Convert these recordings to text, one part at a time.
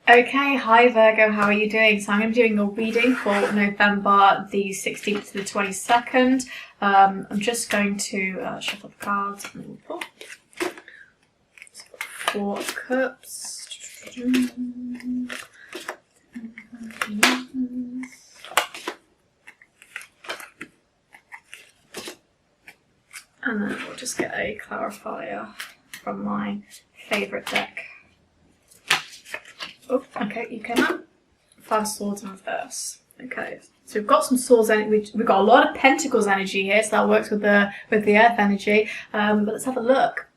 Okay, hi Virgo, how are you doing? So I'm going to be doing a reading for November the 16th to the 22nd. I'm just going to shuffle the cards. Four of Cups. And then we'll just get a clarifier from my favourite deck. Oh, okay, you came up. Five of Swords in reverse. Okay, so we've got some Swords energy. We've got a lot of Pentacles energy here, so that works with the Earth energy. But let's have a look.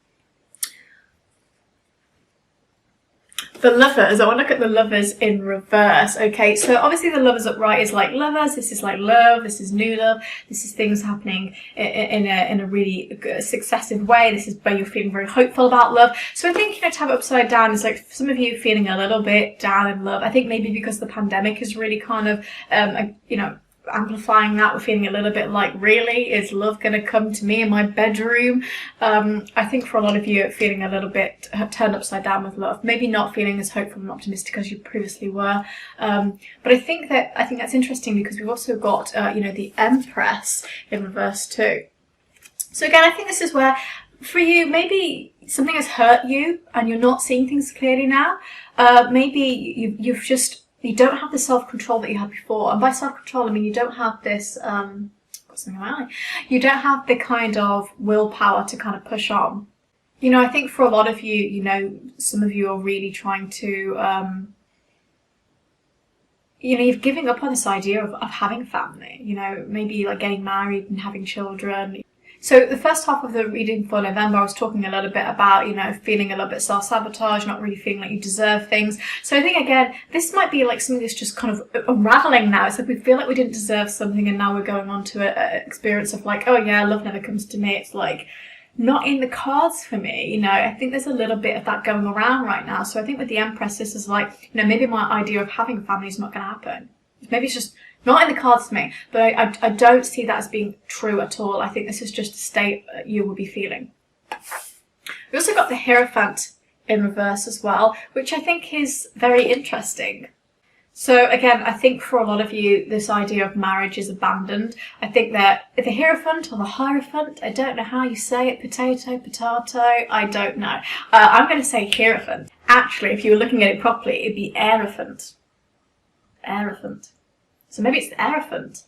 The Lovers, I want to look at the Lovers in reverse. Okay, so obviously the Lovers upright is like lovers, this is like love, this is new love, this is things happening in a really successive way, this is where you're feeling very hopeful about love. So I think, to have it upside down is like some of you feeling a little bit down in love. I think maybe because the pandemic is really kind of, amplifying that. We're feeling a little bit like, really, is love going to come to me in my bedroom? I think for a lot of you, feeling a little bit turned upside down with love, maybe not feeling as hopeful and optimistic as you previously were. But I think that's interesting because we've also got the Empress in reverse too. So again, I think this is where for you maybe something has hurt you and you're not seeing things clearly now. Maybe you don't have the self-control that you had before. And by self-control, I mean you don't have this, got something in my eye. You don't have the kind of willpower to kind of push on. I think for a lot of you, some of you are really trying to, you're giving up on this idea of having family, maybe like getting married and having children. So the first half of the reading for November, I was talking a little bit about, feeling a little bit self-sabotage, not really feeling like you deserve things. So I think, again, this might be like something that's just kind of unraveling now. It's like we feel like we didn't deserve something and now we're going on to an experience of like, oh yeah, love never comes to me. It's like not in the cards for me. I think there's a little bit of that going around right now. So I think with the Empress, this is like, maybe my idea of having a family is not going to happen. Maybe it's just not in the cards for me, but I don't see that as being true at all. I think this is just a state you will be feeling. We also got the Hierophant in reverse as well, which I think is very interesting. So again, I think for a lot of you, this idea of marriage is abandoned. I think that the Hierophant or the Hierophant, I don't know how you say it, potato, I don't know. I'm going to say Hierophant. Actually, if you were looking at it properly, it'd be Aerophant. Aerophant. So maybe it's the Aerophant.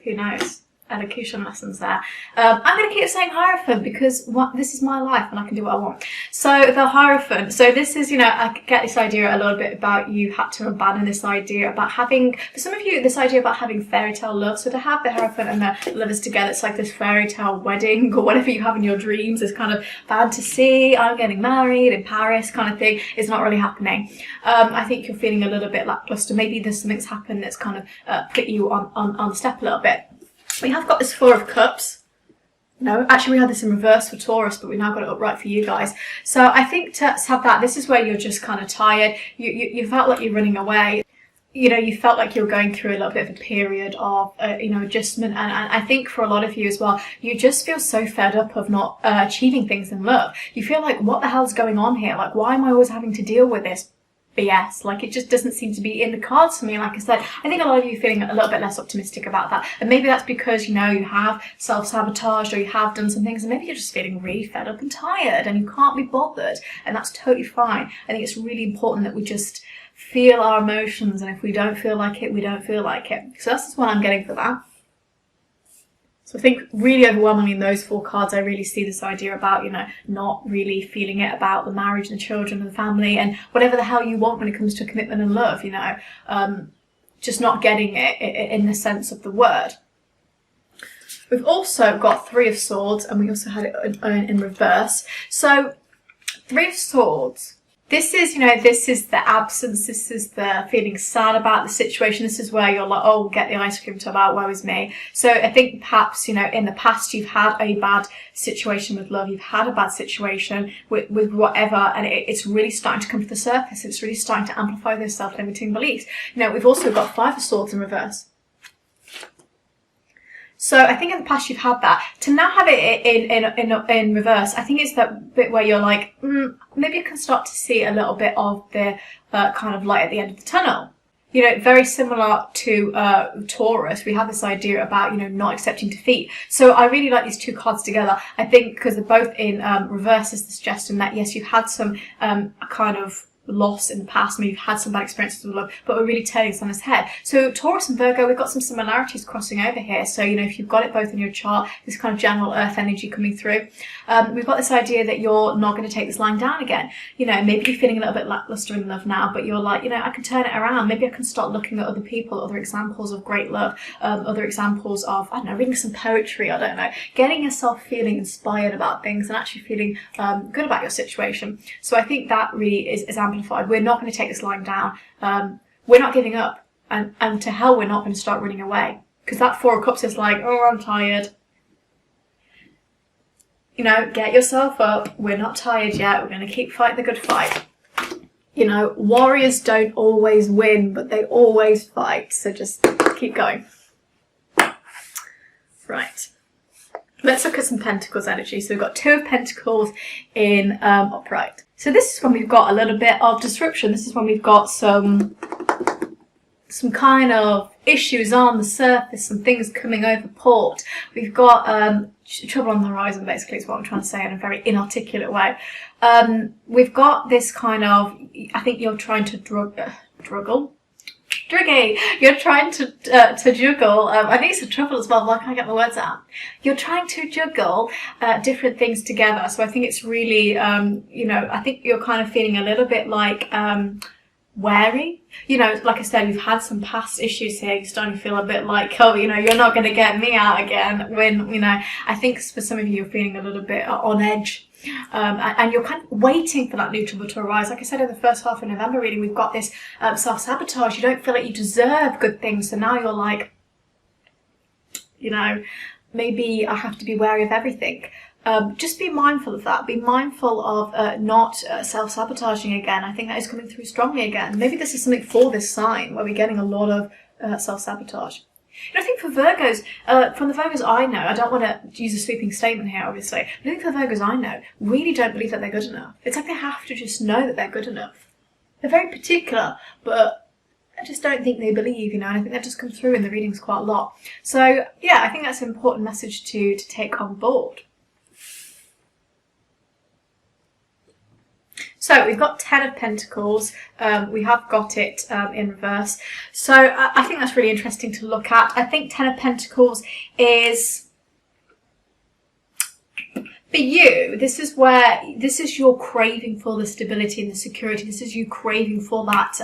Who knows? Elocution lessons there. I'm going to keep saying Hierophant because this is my life and I can do what I want. So the Hierophant. So this is, I get this idea a little bit about you had to abandon this idea about having, for some of you, this idea about having fairy tale love. So to have the Hierophant and the Lovers together, it's like this fairy tale wedding or whatever you have in your dreams, this kind of fantasy, I'm getting married in Paris kind of thing, is not really happening. I think you're feeling a little bit lackluster. Maybe there's something's happened that's kind of put you on the step a little bit. We have got this Four of Cups. No, actually we had this in reverse for Taurus, but we now got it upright for you guys. So I think to have that, this is where you're just kind of tired. You felt like you're running away. You felt like you were going through a little bit of a period of, adjustment. And I think for a lot of you as well, you just feel so fed up of not achieving things in love. You feel like, what the hell's going on here? Like, why am I always having to deal with this BS? Like, it just doesn't seem to be in the cards for me. Like I said, I think a lot of you are feeling a little bit less optimistic about that, and maybe that's because you have self-sabotaged or you have done some things and maybe you're just feeling really fed up and tired and you can't be bothered, and that's totally fine. I think it's really important that we just feel our emotions, and if we don't feel like it, we don't feel like it. So that's what I'm getting for that. So I think really overwhelmingly in those four cards, I really see this idea about, not really feeling it about the marriage and the children and the family and whatever the hell you want when it comes to commitment and love, just not getting it in the sense of the word. We've also got Three of Swords, and we also had it in reverse. So Three of Swords. This is, this is the absence, this is the feeling sad about the situation, this is where you're like, oh, get the ice cream tub out, woe is me. So I think perhaps, in the past you've had a bad situation with love, you've had a bad situation with whatever, and it's really starting to come to the surface, it's really starting to amplify those self-limiting beliefs. We've also got Five of Swords in reverse. So I think in the past you've had that. To now have it in reverse, I think it's that bit where you're like, maybe you can start to see a little bit of the kind of light at the end of the tunnel. You know, very similar to Taurus, we have this idea about, you know, not accepting defeat. So I really like these two cards together. I think because they're both in reverse is the suggestion that, yes, you've had some kind of loss in the past, maybe you've had some bad experiences with love, but we're really turning this on its head. So Taurus and Virgo, we've got some similarities crossing over here. So, you know, if you've got it both in your chart, this kind of general earth energy coming through, we've got this idea that you're not going to take this line down again. You know, maybe you're feeling a little bit lackluster in love now, but you're like, you know, I can turn it around. Maybe I can start looking at other people, other examples of great love, other examples of, I don't know, reading some poetry, I don't know, getting yourself feeling inspired about things and actually feeling good about your situation. So I think that really is amplified. We're not going to take this line down. We're not giving up. And to hell, we're not going to start running away. Because that Four of Cups is like, oh, I'm tired. You know, get yourself up. We're not tired yet. We're going to keep fighting the good fight. You know, warriors don't always win, but they always fight. So just keep going. Right. Let's look at some Pentacles energy. So we've got Two of Pentacles in upright. So this is when we've got a little bit of disruption. This is when we've got some kind of issues on the surface, some things coming over port. We've got trouble on the horizon, basically, is what I'm trying to say in a very inarticulate way. We've got this kind of, I think you're trying to druggle. Druggy, you're trying to juggle. I think it's a trouble as well. Why can't I get my words out? You're trying to juggle different things together. So I think it's really, you know, I think you're kind of feeling a little bit like wary. You know, like I said, you've had some past issues here. You're starting to feel a bit like, oh, you know, you're not going to get me out again. When, you know, I think for some of you, you're feeling a little bit on edge. And you're kind of waiting for that new trouble to arise. Like I said, in the first half of November reading, we've got this self-sabotage. You don't feel like you deserve good things. So now you're like, you know, maybe I have to be wary of everything. Just be mindful of that. Be mindful of not self-sabotaging again. I think that is coming through strongly again. Maybe this is something for this sign where we're getting a lot of self-sabotage. And I think for Virgos, from the Virgos I know, I don't want to use a sweeping statement here, obviously, but I think for the Virgos I know, really don't believe that they're good enough. It's like they have to just know that they're good enough. They're very particular, but I just don't think they believe, you know, and I think that just comes through in the readings quite a lot. So, yeah, I think that's an important message to take on board. So we've got Ten of Pentacles, we have got it in reverse. So I think that's really interesting to look at. I think Ten of Pentacles is, for you, this is your craving for the stability and the security. This is you craving for that,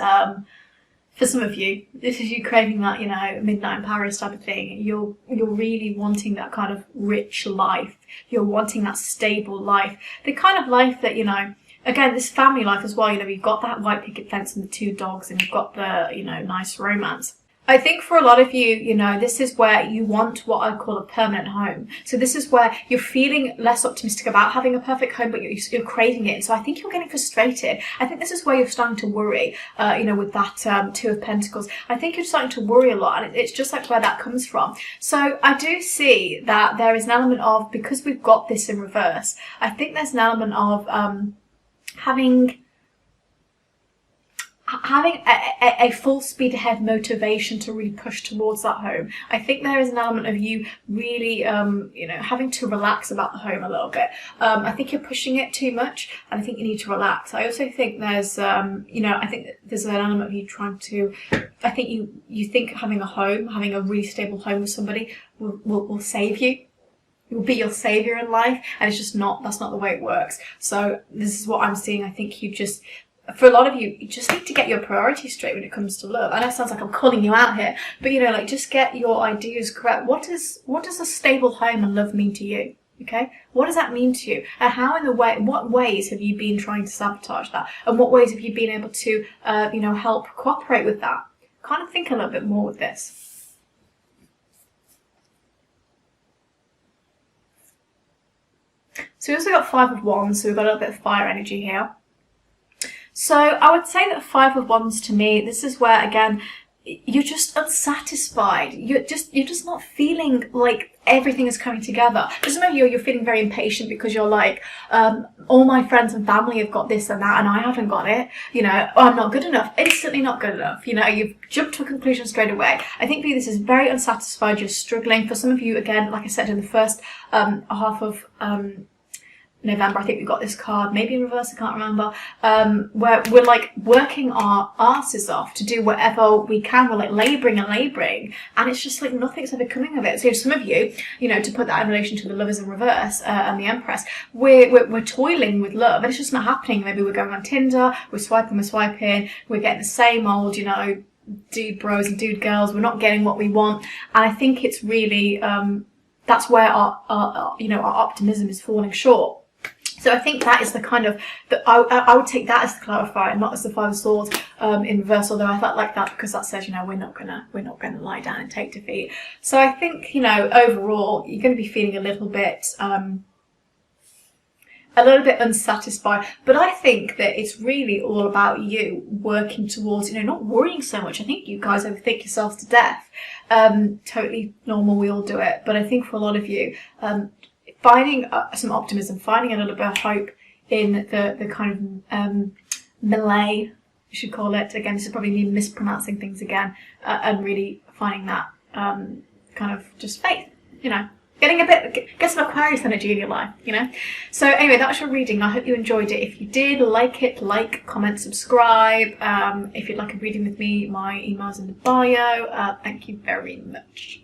for some of you, this is you craving that, you know, midnight in Paris type of thing. You're really wanting that kind of rich life. You're wanting that stable life. The kind of life that, you know, again, this family life as well, you know, we've got that white picket fence and the two dogs and you've got the, you know, nice romance. I think for a lot of you, you know, this is where you want what I call a permanent home. So this is where you're feeling less optimistic about having a perfect home, but you're craving it. So I think you're getting frustrated. I think this is where you're starting to worry, you know, with that Two of Pentacles. I think you're starting to worry a lot, and it's just like where that comes from. So I do see that there is an element of, because we've got this in reverse, I think there's an element of having a full speed ahead motivation to really push towards that home. I think there is an element of you really, you know, having to relax about the home a little bit. I think you're pushing it too much, and I think you need to relax. I also think there's, you know, I think there's an element of you trying to, I think you think having a home, having a really stable home with somebody will save you. It will be your savior in life, and it's just not, that's not the way it works. So this is what I'm seeing. I think you just, for a lot of you, you just need to get your priorities straight when it comes to love. I know it sounds like I'm calling you out here, but you know, like, just get your ideas correct. What does a stable home and love mean to you? Okay, what does that mean to you? And how what ways have you been trying to sabotage that? And what ways have you been able to, you know, help cooperate with that? Kind of think a little bit more with this. So we also got Five of Wands, so we've got a little bit of fire energy here. So I would say that Five of Wands, to me, this is where, again, you're just unsatisfied. You're just not feeling like everything is coming together. For some of you, you're feeling very impatient because you're like, all my friends and family have got this and that, and I haven't got it. You know, oh, I'm not good enough. Instantly not good enough. You know, you've jumped to a conclusion straight away. I think for you, this is very unsatisfied. You're struggling. For some of you, again, like I said, in the first half of November, I think we got this card, maybe in reverse, I can't remember, where we're like working our asses off to do whatever we can. We're like labouring, and it's just like nothing's ever coming of it. So some of you, you know, to put that in relation to the Lovers in reverse and the Empress, we're toiling with love, and it's just not happening. Maybe we're going on Tinder, we're swiping, we're getting the same old, you know, dude bros and dude girls. We're not getting what we want, and I think it's really that's where our you know, our optimism is falling short. So I think that is the kind of, I would take that as the clarifier, not as the Five of Swords in reverse, although I felt like that because that says, you know, we're not gonna lie down and take defeat. So I think, you know, overall, you're going to be feeling a little bit unsatisfied, but I think that it's really all about you working towards, you know, not worrying so much. I think you guys overthink yourselves to death. Totally normal, we all do it, but I think for a lot of you, finding some optimism, finding a little bit of hope in the kind of melee, you should call it. Again, this is probably me mispronouncing things again, and really finding that kind of just faith, you know, get some Aquarius energy in your life, you know. So anyway, that's your reading. I hope you enjoyed it. If you did, like, comment, subscribe. If you'd like a reading with me, my email's in the bio. Thank you very much.